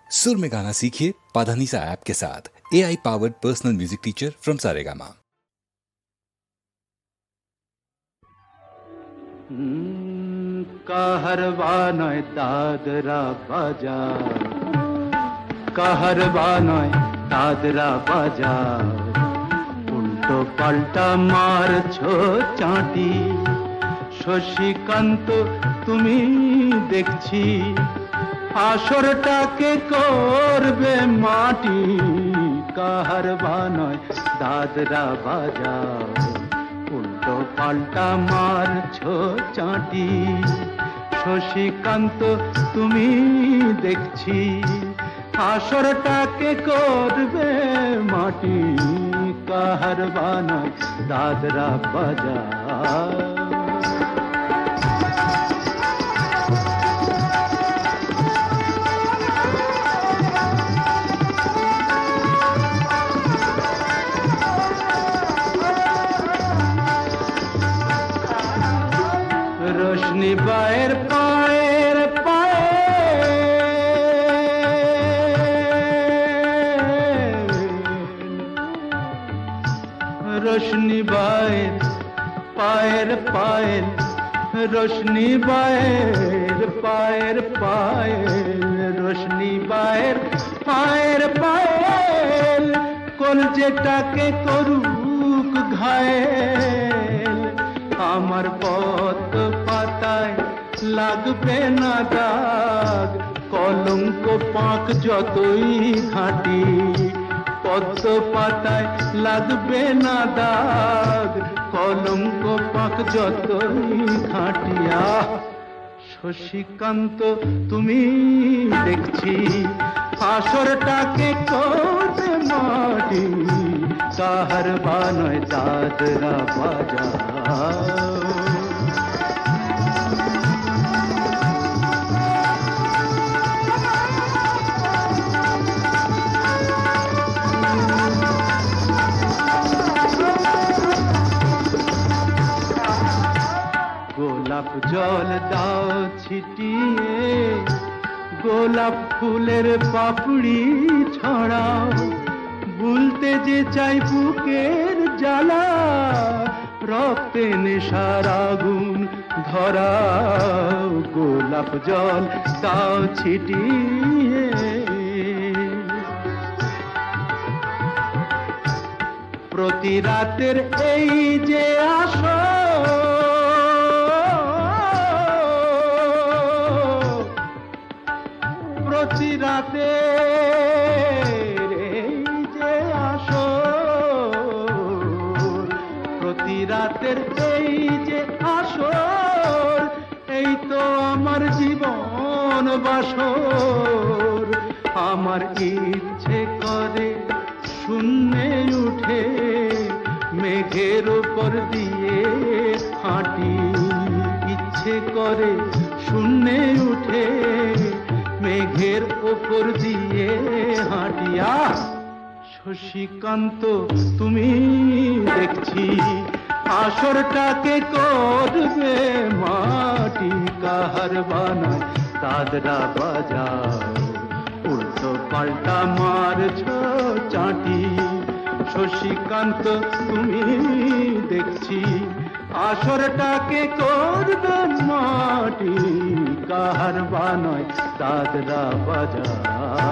सुर में गाना सीखिए पाधानीसा ऐप के साथ। AI powered personal music teacher from Saregama. Kaharwa নয় দাদরা বাজাও, কাহারবা নয় দাদরা বাজাও, উল্টো পাল্টা মারছো চাঁটি। শশীকান্ত তুমি দেখছি আসরটাকে করবে মাটি। কাহারবা নয় দাদরা বাজাও, উল্টো পাল্টা মারছো চাঁটি। শশীকান্ত তুমি দেখছি আসরটাকে করবে মাটি। কাহারবা নয় দাদরা বাজাও। রোশনি বায়ের পায়ের পায়ে রোশনি বায়ের পায়ের পায়ের রোশনি বায়ের পায়ের পায়ের রোশনি বায়ের পায়ের পায়ের কলজেটাকে করুক ঘায়েল। আমার পথ পাতায় লাগবে না দাগ, কলঙ্ক পাক যতই ঘাঁটি। পদ্ম পাতায় লাগবে না দাগ, কলঙ্ক পাক যতই ঘাঁটিয়া। শশীকান্ত তুমি দেখছি আসরটাকে করবে মাটি। কাহারবা নয় দাদরা বাজাও। গোলাপ জল দাও ছিটিয়ে, গোলাপ ফুলের পাপড়ি ছড়াও। ভুলতে যে চাই বুকের জ্বালা, রক্তে নেশার আগুন ধরাও। গোলাপ জল দাও ছিটিয়ে, প্রতি রাতের এই যে আসর, প্রতি রাতে যে আসর, প্রতি রাতের এই যে আসর, এই তো আমার জীবন বাসর। আমার ইচ্ছে করে শূন্যে উঠে মেঘের উপর দিয়ে হাঁটি। ইচ্ছে করে শূন্যে উঠে মেঘের ওপর দিয়ে হাঁটিয়া। শশীকান্ত তুমি দেখছি আসরটাকে করবে মাটি। কাহারবা নয় দাদরা বাজাও, উল্টো পাল্টা মারছো চাঁটি। শশীকান্ত তুমি দেখছি আসরটাকে করবে মাটি। কাহারবা নয় দাদরা বাজাও।